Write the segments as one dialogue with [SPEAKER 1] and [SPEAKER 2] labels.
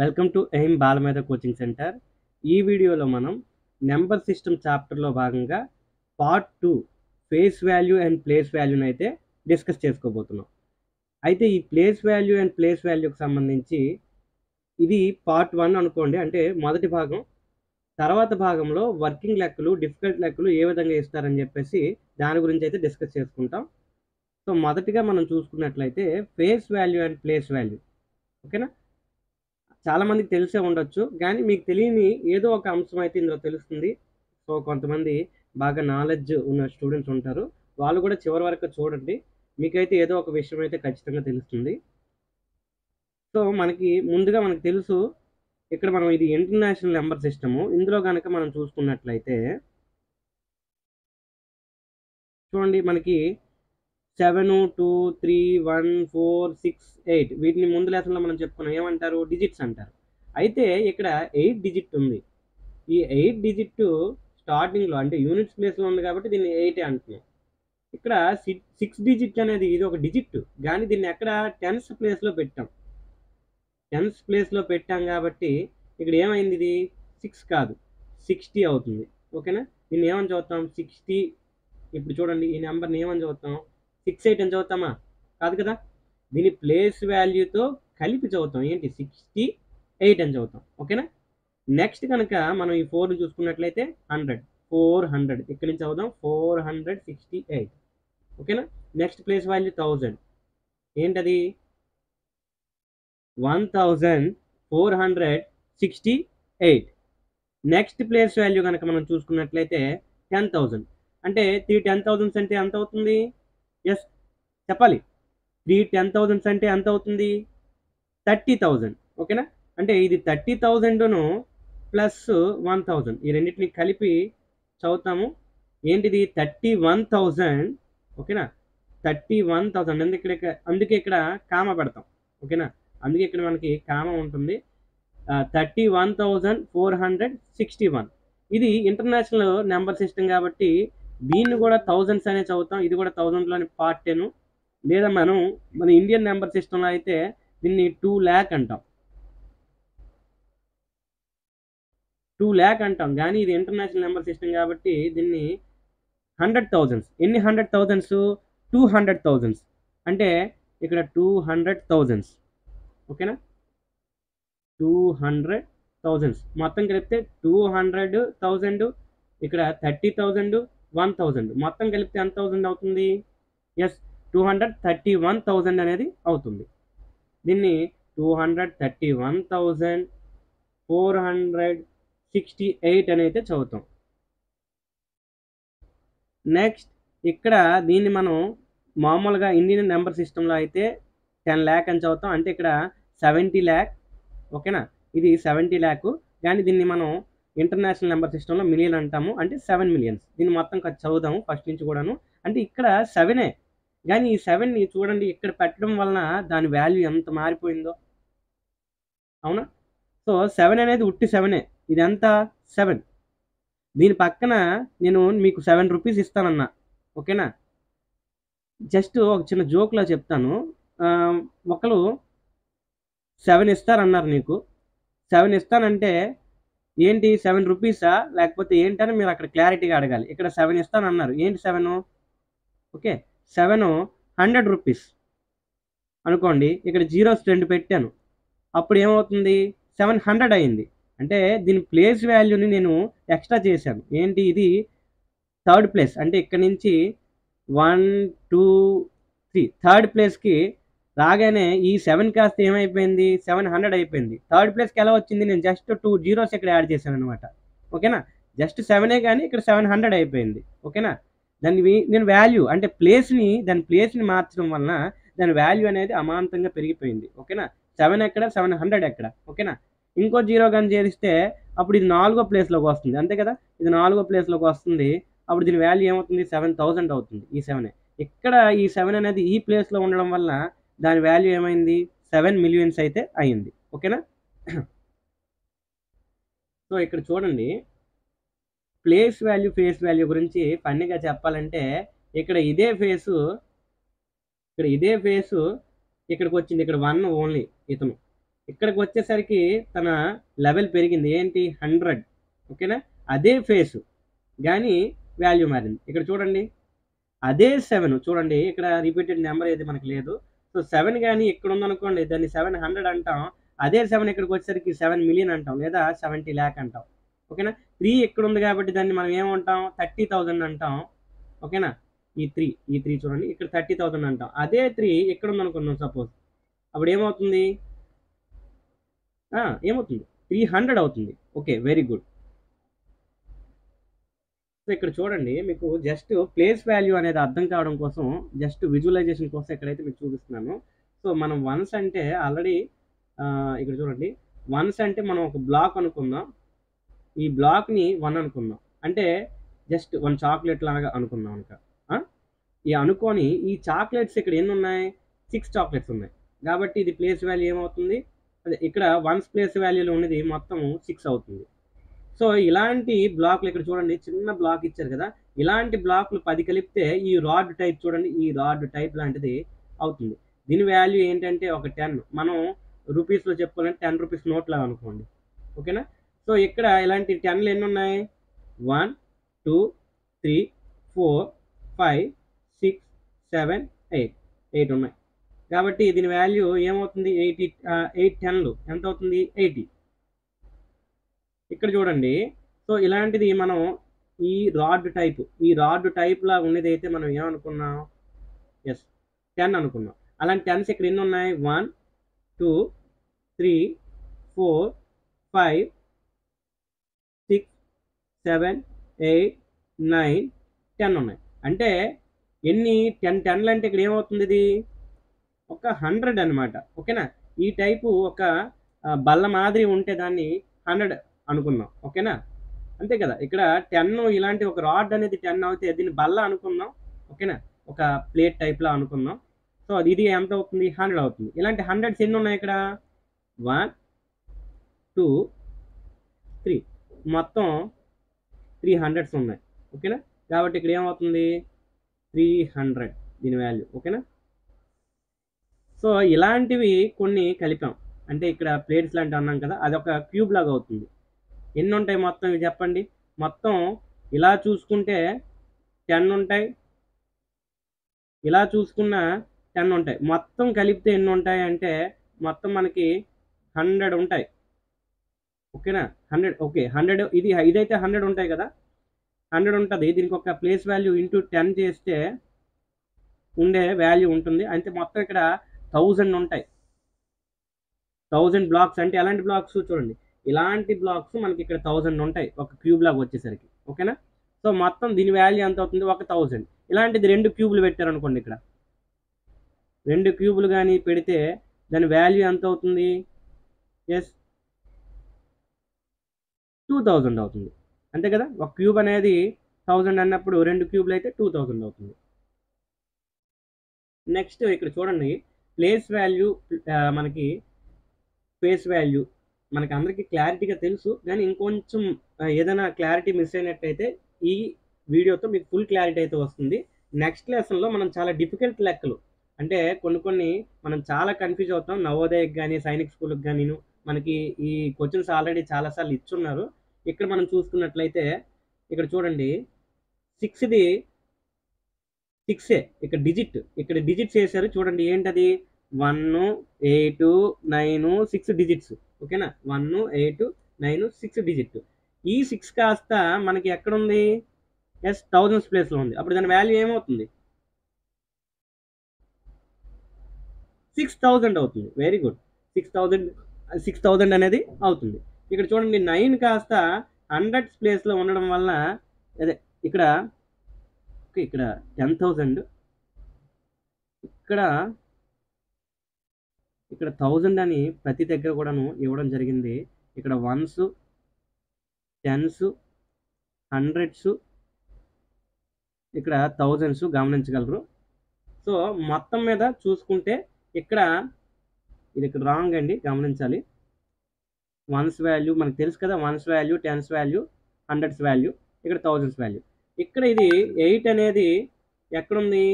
[SPEAKER 1] Welcome to aim Balamedha coaching centre. ఈ వీడియోలో మనం నెంబర్ సిస్టమ్ చాప్టర్లో భాగంగా part 2 face value and place వాల్యూని అయితే డిస్కస్ చేసుకోబోతున్నాం. అయితే ఈ ప్లేస్ వాల్యూ అండ్ ప్లేస్ వాల్యూకి సంబంధించి ఇది పార్ట్ 1 అనుకోండి, అంటే మొదటి భాగం. తర్వాత భాగంలో వర్కింగ్ లెక్కలు, డిఫికల్ట్ లెక్కలు ఏ విధంగా ఇస్తారని చెప్పేసి దాని గురించి అయితే డిస్కస్ చేసుకుంటాం. సో మొదటిగా మనం చూసుకున్నట్లయితే face value and place value, ఓకేనా. చాలా మందికి తెలిసే ఉండొచ్చు, కానీ మీకు తెలియని ఏదో ఒక అంశం అయితే ఇందులో తెలుస్తుంది. సో కొంతమంది బాగా నాలెడ్జ్ ఉన్న స్టూడెంట్స్ ఉంటారు, వాళ్ళు కూడా చివరి వరకు చూడండి, మీకైతే ఏదో ఒక విషయం అయితే ఖచ్చితంగా తెలుస్తుంది. సో మనకి ముందుగా మనకు తెలుసు, ఇక్కడ మనం ఇది ఇంటర్నేషనల్ నెంబర్ సిస్టము. ఇందులో కనుక మనం చూసుకున్నట్లయితే చూడండి, మనకి 7, 2, 3, 1, 4, 6, 8 వీటిని ముందు లెసన్లో మనం చెప్పుకున్నాం, ఏమంటారు? డిజిట్స్ అంటారు. అయితే ఇక్కడ 8 డిజిట్ ఉంది. ఈ 8 డిజిట్ స్టార్టింగ్లో అంటే యూనిట్స్ ప్లేస్లో ఉంది కాబట్టి దీన్ని 8 అంటున్నాం. ఇక్కడ 6 డిజిట్ అనేది ఇది ఒక డిజిట్, కానీ దీన్ని ఎక్కడ టెన్స్ ప్లేస్లో పెట్టాం. టెన్స్ ప్లేస్లో పెట్టాం కాబట్టి ఇక్కడ ఏమైంది? ఇది 6 కాదు, 60 అవుతుంది. ఓకేనా? దీన్ని ఏమని చదువుతాం? 60. ఇప్పుడు చూడండి, ఈ నెంబర్ని ఏమని చదువుతాం? 68 అని చదువుతామా? కాదు కదా. దీని ప్లేస్ వాల్యూతో కలిపి చదువుతాం. ఏంటి? 68 అని చదువుతాం. ఓకేనా? నెక్స్ట్ కనుక మనం ఈ 4 చూసుకున్నట్లయితే 100, 400 ఇక్కడ నుంచి చదువుదాం, 468. ఓకేనా? Next place value 1000. ఏంటది? 1468. నెక్స్ట్ ప్లేస్ వాల్యూ కనుక మనం చూసుకున్నట్లయితే 10,000. అంటే 3 10,000s అంటే ఎంత అవుతుంది? ఎస్, చెప్పాలి. 3 10,000s అంటే ఎంత అవుతుంది? 30,000. ఓకేనా? అంటే ఇది 30,000ను ప్లస్ 1,000, ఈ రెండింటిని కలిపి చదువుతాము. ఏంటిది? 31,000. ఓకేనా? 31,000. అందుకే ఇక్కడ కామ పెడతాం. ఓకేనా? అందుకే ఇక్కడ మనకి కామ ఉంటుంది. 31,461. ఇది ఇంటర్నేషనల్ నెంబర్ సిస్టమ్ కాబట్టి దీన్ని కూడా థౌజండ్స్ అనే చదువుతాం. ఇది కూడా థౌజండ్లోని పార్టేను. లేదా మన ఇండియన్ నెంబర్ సిస్టంలో అయితే దీన్ని 2 lakh అంటాం. 2 lakh అంటాం, కానీ ఇది ఇంటర్నేషనల్ నెంబర్ సిస్టమ్ కాబట్టి దీన్ని 100,000. ఎన్ని 100,000s? 200,000. అంటే ఇక్కడ 200,000. ఓకేనా? 200,000 మొత్తం కలిపితే 200,000, ఇక్కడ 30,000, 1,000 మొత్తం కలిపితే ఎంత థౌజండ్ అవుతుంది? ఎస్, 231,000 అనేది అవుతుంది. దీన్ని 231,468 అని అయితే చదువుతాం. నెక్స్ట్ ఇక్కడ దీన్ని మనం మామూలుగా ఇండియన్ నెంబర్ సిస్టంలో అయితే 10 lakh అని చదువుతాం. అంటే ఇక్కడ 70 lakh. ఓకేనా? ఇది 70 lakh, కానీ దీన్ని మనం ఇంటర్నేషనల్ నెంబర్ సిస్టంలో మిలియన్ అంటాము, అంటే 7 million. దీన్ని మొత్తం చదువుదాము ఫస్ట్ నుంచి కూడాను. అంటే ఇక్కడ 7ఏ, కానీ ఈ 7ని చూడండి ఇక్కడ పెట్టడం వలన దాని వాల్యూ ఎంత మారిపోయిందో. అవునా? సో 7 అనేది ఉట్టి 7ఏ. ఇదంతా 7. దీని పక్కన నేను మీకు 7 రూపీస్ ఇస్తానన్నా. ఓకేనా? జస్ట్ ఒక చిన్న జోక్లా చెప్తాను. ఒకరు 7 ఇస్తారన్నారు నీకు. 7 ఇస్తానంటే ఏంటి? 7 రూపీసా లేకపోతే ఏంటని మీరు అక్కడ క్లారిటీగా అడగాలి. ఇక్కడ 7 ఇస్తానన్నారు. ఏంటి 7? ఓకే, 7 100 రూపీస్ అనుకోండి. ఇక్కడ జీరోస్ 2 పెట్టాను, అప్పుడు ఏమవుతుంది? 700 అయింది. అంటే దీని ప్లేస్ వాల్యూని నేను ఎక్స్ట్రా చేశాను. ఏంటి? ఇది థర్డ్ ప్లేస్, అంటే ఇక్కడ నుంచి 1, 2, 3 థర్డ్ ప్లేస్కి రాగానే ఈ 7 కాస్త ఏమైపోయింది? 700 అయిపోయింది. థర్డ్ ప్లేస్కి ఎలా వచ్చింది? నేను జస్ట్ 2 జీరోస్ ఇక్కడ యాడ్ చేశాను అనమాట. ఓకేనా? జస్ట్ 7ఏ, కానీ ఇక్కడ 700 అయిపోయింది. ఓకేనా? నేను వాల్యూ అంటే దాని ప్లేస్ని మార్చడం వలన దాని వాల్యూ అనేది అమాంతంగా పెరిగిపోయింది. ఓకేనా? 7 ఎక్కడ? 700 ఎక్కడ? ఓకేనా? ఇంకో జీరో కానీ చేరిస్తే అప్పుడు ఇది 4వ ప్లేస్లోకి వస్తుంది. అంతే కదా? ఇది 4వ ప్లేస్లోకి వస్తుంది. అప్పుడు దీని వాల్యూ ఏమవుతుంది? 7,000 అవుతుంది. ఈ 7 ఇక్కడ ఈ 7 అనేది ఈ ప్లేస్లో ఉండడం వల్ల దాని వాల్యూ ఏమైంది? 7 million అయితే అయింది. ఓకేనా? సో ఇక్కడ చూడండి, ప్లేస్ వాల్యూ ఫేస్ వాల్యూ గురించి ఫన్నీగా చెప్పాలంటే ఇక్కడ ఇదే ఫేసు ఇక్కడికి వచ్చింది. ఇక్కడ 1 ఓన్లీ ఇతను. ఇక్కడికి వచ్చేసరికి తన లెవెల్ పెరిగింది ఏంటి 100. ఓకేనా, అదే ఫేస్ కానీ వాల్యూ మారింది. ఇక్కడ చూడండి అదే 7 చూడండి, ఇక్కడ రిపీటెడ్ నెంబర్ ఏది మనకి లేదు. సో 7 కానీ ఇక్కడ ఉందనుకోండి దాన్ని 700 అంటాం. అదే 7 ఇక్కడికి వచ్చేసరికి 7 మిలియన్ అంటాం, లేదా 70 lakh అంటాం. ఓకేనా, 3 ఇక్కడ ఉంది కాబట్టి దాన్ని మనం ఏమంటాం 30,000 అంటాం. ఓకేనా, ఈ 3 చూడండి ఇక్కడ 30,000 అంటాం. అదే 3 ఇక్కడ ఉందనుకున్నాం సపోజ్, అప్పుడు ఏమవుతుంది ఏమవుతుంది 300 అవుతుంది. Okay, very good. సో ఇక్కడ చూడండి మీకు జస్ట్ ప్లేస్ వాల్యూ అనేది అర్థం కావడం కోసం, జస్ట్ విజువలైజేషన్ కోసం ఇక్కడైతే మీకు చూపిస్తున్నాను. సో మనం వన్స్ అంటే ఆల్రెడీ ఇక్కడ చూడండి, వన్స్ అంటే మనం ఒక బ్లాక్ అనుకుందాం. ఈ బ్లాక్ని 1 అనుకుందాం, అంటే జస్ట్ 1 చాక్లెట్ లాగా అనుకుందాం కనుక. ఈ అనుకొని ఈ చాక్లెట్స్ ఇక్కడ ఎన్ని ఉన్నాయి, 6 చాక్లెట్స్ ఉన్నాయి. కాబట్టి ఇది ప్లేస్ వాల్యూ ఏమవుతుంది, అదే ఇక్కడ వన్స్ ప్లేస్ వాల్యూలో ఉన్నది మొత్తం 6 అవుతుంది. సో ఇలాంటి బ్లాక్లు ఇక్కడ చూడండి, చిన్న బ్లాక్ ఇచ్చారు కదా, ఇలాంటి బ్లాక్లు 10 కలిపితే ఈ రాడ్ టైప్ చూడండి, ఈ రాడ్ టైప్ లాంటిది అవుతుంది. దీని వాల్యూ ఏంటంటే ఒక 10. మనం రూపీస్లో చెప్పుకోవాలంటే 10 రూపీస్ నోట్ లాగా అనుకోండి. ఓకేనా, సో ఇక్కడ ఇలాంటి 10లు ఎన్ని ఉన్నాయి, 1 2 3 4 5 6 7 8 ఉన్నాయి. కాబట్టి దీని వాల్యూ ఏమవుతుంది 8 10లు ఎంత అవుతుంది 80. ఇక్కడ చూడండి, సో ఇలాంటిది మనం ఈ రాడ్ టైప్ లా ఉన్నది అయితే మనం ఏమనుకున్నాం, ఎస్ 10 అనుకున్నాం. అలాంటి 10s ఇక్కడ ఎన్ని ఉన్నాయి, 1 2 3 4 5 6 7 8 9 10 ఉన్నాయి. అంటే ఎన్ని 10 అంటే ఇక్కడ ఏమవుతుంది, ఇది ఒక 100 అనమాట. ఓకేనా, ఈ టైపు ఒక బల్ల మాదిరి ఉంటే దాన్ని 100 అనుకుందాం. ఓకేనా, అంతే కదా. ఇక్కడ 10 ఇలాంటి ఒక రాడ్ అనేది 10 అవుతే దీన్ని బల్ల అనుకుందాం. ఓకేనా, ఒక ప్లేట్ టైప్లో అనుకుందాం. సో అది ఇది ఎంత అవుతుంది 100 అవుతుంది. ఇలాంటి 100s ఎన్ని ఉన్నాయి ఇక్కడ, 1 2 3 మొత్తం 300s ఉన్నాయి. ఓకేనా, కాబట్టి ఇక్కడ ఏమవుతుంది 300 దీని వాల్యూ. ఓకేనా, సో ఇలాంటివి కొన్ని కలిపాం అంటే ఇక్కడ ప్లేట్స్ లాంటివి అన్నాం కదా, అదొక క్యూబ్ లాగా అవుతుంది. ఎన్ని ఉంటాయి మొత్తం ఇవి చెప్పండి, మొత్తం ఇలా చూసుకుంటే 10 ఉంటాయి, ఇలా చూసుకున్న 10 ఉంటాయి, మొత్తం కలిపితే ఎన్ని ఉంటాయి అంటే మొత్తం మనకి 100 ఉంటాయి. ఓకేనా, 100. ఓకే 100 ఇదైతే 100 ఉంటాయి కదా, 100 ఉంటుంది. దీనికి ఒక ప్లేస్ వాల్యూ ఇంటూ 10 చేస్తే ఉండే వాల్యూ ఉంటుంది. అంటే మొత్తం ఇక్కడ 1000 ఉంటాయి. 1000 బ్లాక్స్ అంటే ఎలాంటి బ్లాక్స్ చూడండి, ఇలాంటి బ్లాక్స్ మనకి ఇక్కడ 1000 ఉంటాయి ఒక క్యూబ్ లాగా వచ్చేసరికి. ఓకేనా, సో మొత్తం దీని వాల్యూ ఎంత అవుతుంది, 1000. ఇలాంటిది 2 క్యూబులు పెట్టారనుకోండి, ఇక్కడ 2 క్యూబులు కానీ పెడితే దాని వాల్యూ ఎంత అవుతుంది, ఎస్ 2000 అవుతుంది. అంతే కదా, ఒక క్యూబ్ అనేది 1000 అన్నప్పుడు 2 క్యూబులు అయితే 2000 అవుతుంది. నెక్స్ట్ ఇక్కడ చూడండి, ప్లేస్ వాల్యూ మనకి ఫేస్ వాల్యూ మనకి అందరికీ క్లారిటీగా తెలుసు, కానీ ఇంకొంచెం ఏదైనా క్లారిటీ మిస్ అయినట్టయితే ఈ వీడియోతో మీకు ఫుల్ క్లారిటీ అయితే వస్తుంది. నెక్స్ట్ లెసన్లో మనం చాలా డిఫికల్ట్ లెక్కలు అంటే కొన్ని మనం చాలా కన్ఫ్యూజ్ అవుతాం. నవోదయకి కానీ సైనిక్ స్కూల్కి కానీ మనకి ఈ క్వశ్చన్స్ ఆల్రెడీ చాలాసార్లు ఇచ్చున్నారు. ఇక్కడ మనం చూసుకున్నట్లయితే ఇక్కడ చూడండి 6ది 6 ఇక్కడ డిజిట్స్ వేశారు చూడండి, ఏంటది 1 8 9 6 డిజిట్స్. ఓకేనా, 1 8 9 6 డిజిట్. ఈ 6 కాస్త మనకి ఎక్కడుంది, ఎస్ 1000s ప్లేస్లో ఉంది. అప్పుడు దాని వాల్యూ ఏమవుతుంది 6000 అవుతుంది. వెరీ గుడ్, 6000 అనేది అవుతుంది. ఇక్కడ చూడండి 9 కాస్త 100s ప్లేస్లో ఉండడం వల్ల అదే ఇక్కడ 10,000, ఇక్కడ 1000 అని ప్రతి దగ్గర కూడాను ఇవ్వడం జరిగింది. ఇక్కడ 1s 10s 100s ఇక్కడ 1000s గమనించగలరు. సో మొత్తం మీద చూసుకుంటే ఇక్కడ ఇది ఇక్కడ రాంగ్ అండి, గమనించాలి. 1s వాల్యూ మనకు తెలుసు కదా, 1s value 10s value 100s value, ఇక్కడ 1000s వాల్యూ. ఇక్కడ ఇది 8 అనేది ఎక్కడుంది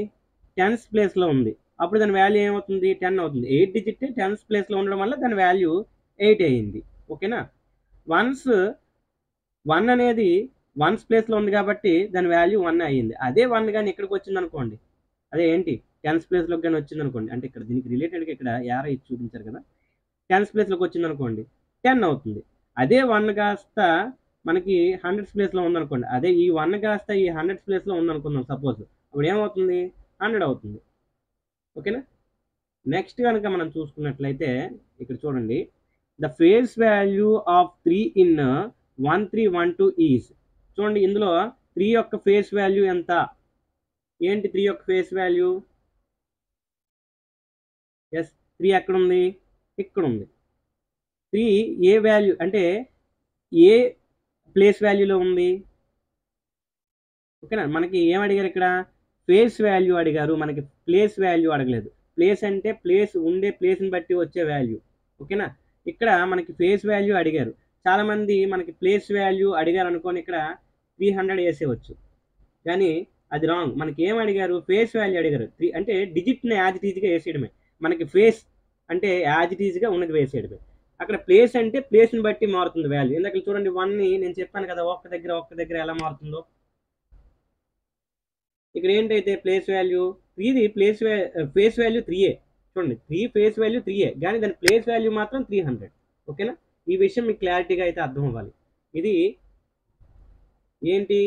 [SPEAKER 1] 10s ప్లేస్లో ఉంది. అప్పుడు దాని వాల్యూ ఏమవుతుంది 10 అవుతుంది. 8 డిజిట్ 10th ప్లేస్లో ఉండడం వల్ల దాని వాల్యూ 8 అయ్యింది. ఓకేనా. వన్స్ 1 అనేది 1th ప్లేస్లో ఉంది కాబట్టి దాని వాల్యూ 1 అయ్యింది. అదే 1 కానీ ఇక్కడికి వచ్చింది అనుకోండి, అదే ఏంటి 10th ప్లేస్లోకి కానీ వచ్చింది అనుకోండి, అంటే ఇక్కడ దీనికి రిలేటెడ్గా ఇక్కడ యారో ఇచ్చి చూపించారు కదా, 10th ప్లేస్లోకి వచ్చింది అనుకోండి 10 అవుతుంది. అదే 1 కాస్త మనకి 100th ప్లేస్లో ఉందనుకోండి, అదే ఈ 1 కాస్త ఈ 100th ప్లేస్లో ఉందనుకుందాం సపోజ్, అప్పుడు ఏమవుతుంది 100 అవుతుంది. ఓకేనా. నెక్స్ట్ కనుక మనం చూసుకున్నట్లయితే ఇక్కడ చూడండి, the face value of 3 in 1312 is. చూడండి ఇందులో 3 యొక్క ఫేస్ వాల్యూ ఎంత? ఏంటి 3 యొక్క ఫేస్ వాల్యూ? ఎస్, 3 ఎక్కడ ఉంది? ఇక్కడ ఉంది. 3 ఏ వాల్యూ అంటే ఏ ప్లేస్ వాల్యూలో ఉంది? ఓకేనా. మనకి ఏం అడిగారు ఇక్కడ? ఫేస్ వాల్యూ అడిగారు, మనకి ప్లేస్ వాల్యూ అడగలేదు. ప్లేస్ అంటే ప్లేస్ ఉండే ప్లేస్ని బట్టి వచ్చే వాల్యూ. ఓకేనా. ఇక్కడ మనకి ఫేస్ వాల్యూ అడిగారు. చాలామంది మనకి ప్లేస్ వాల్యూ అడిగారు అనుకోని ఇక్కడ 300 వేసేవచ్చు, కానీ అది రాంగ్. మనకి ఏం అడిగారు? ఫేస్ వాల్యూ అడిగారు. 3 అంటే డిజిట్ని యాజ్ ఇట్ ఈజ్గా వేసేయడమే. మనకి ఫేస్ అంటే యాజ్ ఇట్ ఈజ్గా ఉన్నది వేసేయడమే. అక్కడ ప్లేస్ అంటే ప్లేస్ని బట్టి మారుతుంది వాల్యూ. ఇందాక చూడండి 1ని నేను చెప్పాను కదా, ఒక్క దగ్గర ఎలా మారుతుందో. ఇక్కడ ఏంటైతే ప్లేస్ వాల్యూ 3ది ఫేస్ వాల్యూ 3ఏ. చూడండి 3 ఫేస్ వాల్యూ 3ఏ, కానీ దాని ప్లేస్ వాల్యూ మాత్రం 300. ఓకేనా. ఈ విషయం మీకు క్లారిటీగా అయితే అర్థం అవ్వాలి. ఇది ఏంటి?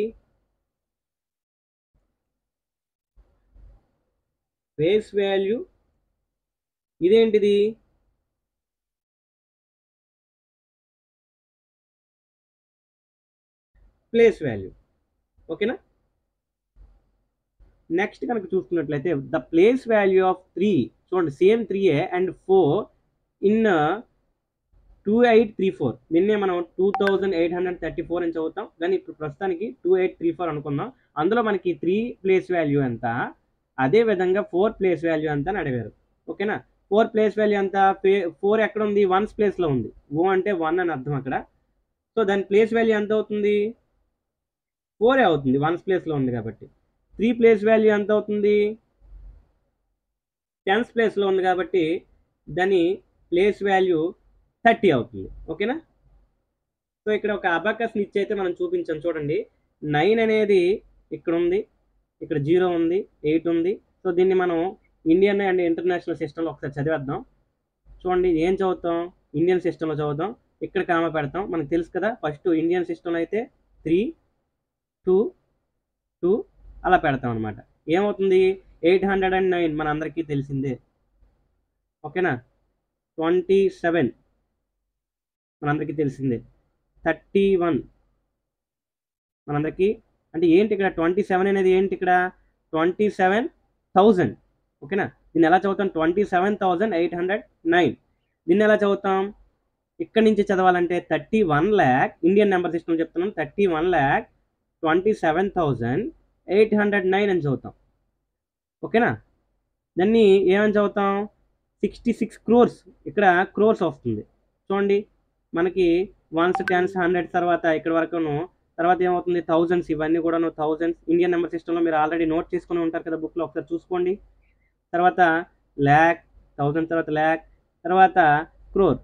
[SPEAKER 1] Face value. ఇదేంటిది? Place value. ఓకేనా. నెక్స్ట్ కనుక చూసుకున్నట్లయితే ద ప్లేస్ వాల్యూ ఆఫ్ 3, చూడండి సేమ్ 3ఏ అండ్ 4 ఇన్ 2834. నిన్నే మనం 2834 అని చదువుతాం, కానీ ఇప్పుడు ప్రస్తుతానికి 2834 అనుకుందాం. అందులో మనకి 3 ప్లేస్ వాల్యూ ఎంత, అదే విధంగా 4 ప్లేస్ వాల్యూ ఎంత అని అడిగారు. ఓకేనా. 4 ప్లేస్ వాల్యూ ఎంత? 4 ఎక్కడ ఉంది? 1th ప్లేస్లో ఉంది. ఓ అంటే 1 అని అర్థం అక్కడ. సో దాని ప్లేస్ వాల్యూ ఎంత అవుతుంది? 4 అవుతుంది, 1th ప్లేస్లో ఉంది కాబట్టి. 3 ప్లేస్ వాల్యూ ఎంత అవుతుంది? 10th ప్లేస్లో ఉంది కాబట్టి దాని ప్లేస్ వాల్యూ 30 అవుతుంది. ఓకేనా. సో ఇక్కడ ఒక అబాకస్ని ఇచ్చి అయితే మనం చూపించాం. చూడండి 9 అనేది ఇక్కడ ఉంది, ఇక్కడ 0 ఉంది, 8 ఉంది. సో దీన్ని మనం ఇండియన్ అండ్ ఇంటర్నేషనల్ సిస్టంలో ఒకసారి చదివేద్దాం. చూడండి ఏం చదువుతాం? ఇండియన్ సిస్టంలో చదువుదాం. ఇక్కడ కామ పెడతాం, మనకు తెలుసు కదా. ఫస్ట్ ఇండియన్ సిస్టంలో అయితే 3 2 2 అలా పెడతాం అనమాట. ఏమవుతుంది? 809 మన అందరికీ తెలిసిందే. ఓకేనా. 27 మనందరికీ తెలిసిందే. 31 మనందరికీ. అంటే ఏంటి ఇక్కడ 27 అనేది ఏంటి? ఇక్కడ 27,000. ఓకేనా. దీన్ని ఎలా చదువుతాం? 27,809. దీన్ని ఎలా చదువుతాం? ఇక్కడ నుంచి చదవాలంటే 31 lakh, ఇండియన్ నెంబర్ సిస్టమ్ చెప్తున్నాం, 31,27,809 అని చదువుతాం. ఓకేనా. దాన్ని ఏమని చదువుతాం? 66 crores. ఇక్కడ క్రోర్స్ వస్తుంది. చూడండి మనకి 1s 10s 100 తర్వాత ఇక్కడ వరకును, తర్వాత ఏమవుతుంది? థౌజండ్స్. ఇవన్నీ కూడాను థౌజండ్స్. ఇండియన్ నెంబర్ సిస్టంలో మీరు ఆల్రెడీ నోట్ చేసుకుని ఉంటారు కదా బుక్లో, ఒకసారి చూసుకోండి. తర్వాత ల్యాక్, 1000 తర్వాత ల్యాక్, తర్వాత క్రోర్.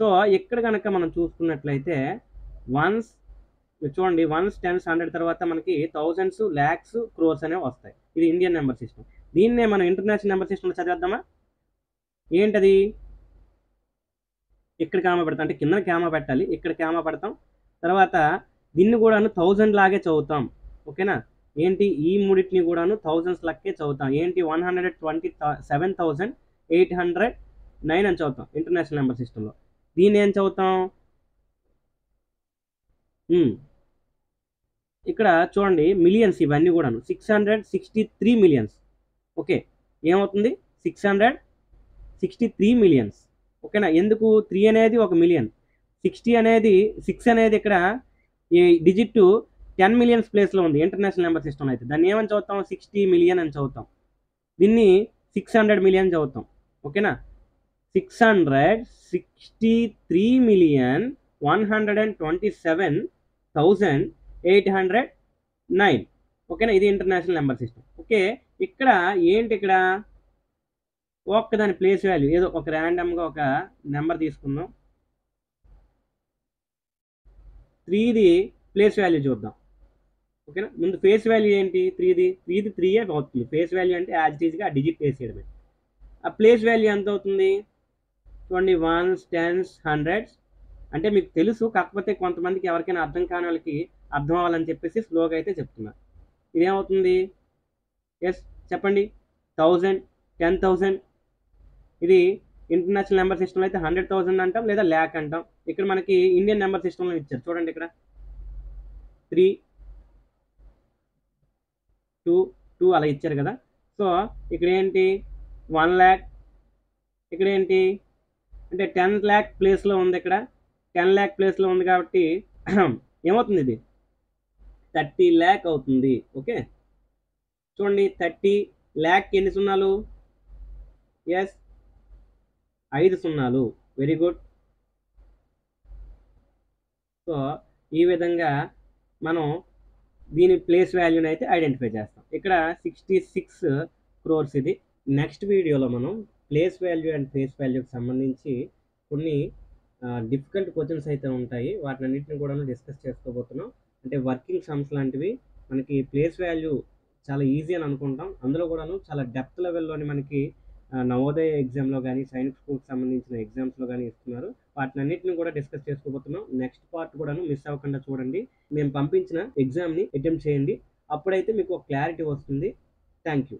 [SPEAKER 1] సో ఇక్కడ కనుక మనం చూసుకున్నట్లయితే వన్స్ చూడండి 1s 10s 100 తర్వాత మనకి థౌజండ్స్, ల్యాక్స్, క్రోర్స్ అనేవి వస్తాయి. ఇది ఇండియన్ నెంబర్ సిస్టమ్. దీన్నే మనం ఇంటర్నేషనల్ నెంబర్ సిస్టంలో చదివేద్దామా? ఏంటది? ఇక్కడ కామా పెడతాం, అంటే కింద కామా పెట్టాలి, ఇక్కడ కామా పెడతాం. తర్వాత దీన్ని కూడాను 1000 లాగే చదువుతాం. ఓకేనా. ఏంటి? ఈ మూడింటిని కూడాను థౌజండ్స్ లక్కే చదువుతాం. ఏంటి? 127,809 అని చదువుతాం ఇంటర్నేషనల్ నెంబర్ సిస్టంలో. దీన్ని ఏం చదువుతాం? ఇక్కడ చూడండి మిలియన్స్, ఇవన్నీ కూడాను 663 మిలియన్స్. ఓకే. ఏమవుతుంది? 663 మిలియన్స్. ఓకేనా. ఎందుకు? 3 అనేది 1 మిలియన్, 60 అనేది 6 అనేది ఇక్కడ ఈ డిజిట్ 10 మిలియన్స్ ప్లేస్లో ఉంది ఇంటర్నేషనల్ నెంబర్ సిస్టమ్ అయితే. దాన్ని ఏమని చదువుతాం? 60 మిలియన్ అని చదువుతాం. దీన్ని 600 మిలియన్ చదువుతాం. ఓకేనా. 663,127,809. ఓకేనా. ఇది ఇంటర్నేషనల్ నెంబర్ సిస్టమ్. ఓకే. ఇక్కడ ఏంటి ఇక్కడ ఒక్కదాని ప్లేస్ వాల్యూ ఏదో ఒక ర్యాండమ్‌గా ఒక నెంబర్ తీసుకుందాం. 3ది ప్లేస్ వాల్యూ చూద్దాం. ఓకేనా. ముందు ఫేస్ వాల్యూ ఏంటి 3ది 3 అవుతుంది. ఫేస్ వాల్యూ అంటే యాజ్ ఇట్ ఈస్‌గా ఆ డిజిట్ వేసేయడమే. ఆ ప్లేస్ వాల్యూ ఎంత అవుతుంది? చూడండి 1s, 10s, 100s అంటే మీకు తెలుసు. కాకపోతే కొంతమందికి ఎవరికైనా అర్థం కాని వాళ్ళకి అర్థం అవ్వాలని చెప్పేసి స్లోగా అయితే చెప్తున్నా. ఇదేమవుతుంది? యెస్ చెప్పండి. 1000, 10,000 ఇది ఇంటర్నేషనల్ నెంబర్ సిస్టమ్‌లో అయితే 100,000 అంటాం లేదా ల్యాక్ అంటాం. ఇక్కడ మనకి ఇండియన్ నెంబర్ సిస్టమ్‌లో ఇచ్చారు. చూడండి ఇక్కడ 3, 2, 2 అలా ఇచ్చారు కదా! సో, ఇక్కడ ఏంటి 1,00,000 ఇక్కడ ఏంటి అంటే 10,00,000 ప్లేస్‌లో ఉంది ఇక్కడ. 10,00,000 ప్లేస్‌లో ఉంది కాబట్టి ఏమవుతుంది ఇది? 30,00,000 అవుతుంది. ఓకే. చూడండి 30,00,000కి ఎన్ని సున్నాలు? యెస్ 5 సున్నాలు. Very good. సో, ఈ విధంగా మనం దీని ప్లేస్ వాల్యూని అయితే ఐడెంటిఫై చేస్తాం. ఇక్కడ 66 క్రోర్స్ ఇది. నెక్స్ట్ వీడియోలో మనం ప్లేస్ వాల్యూ అండ్ ఫేస్ వాల్యూకి సంబంధించి కొన్ని డిఫికల్ట్ క్వశ్చన్స్ అయితే ఉంటాయి. వాటినన్నిటిని కూడాను డిస్కస్ చేసుకోబోతున్నాం. అంటే వర్కింగ్ సమ్స్ లాంటివి. మనకి ప్లేస్ వాల్యూ చాలా ఈజీ అని అనుకుంటాం. అందులో కూడాను చాలా డెప్త్ లెవెల్‌లోని మనకి నవోదయ ఎగ్జామ్‌లో గాని, సైనిక్ స్కూల్‌కి సంబంధించిన ఎగ్జామ్స్‌లో గాని ఇస్తున్నారు. వాటినన్నిటిని కూడా డిస్కస్ చేసుకోబోతున్నాం. నెక్స్ట్ పార్ట్ కూడాను మిస్ అవ్వకుండా చూడండి. మేము పంపించిన ఎగ్జామ్‌ని అటెంప్ట్ చేయండి. అప్పుడైతే మీకు ఒక క్లారిటీ వస్తుంది. Thank you.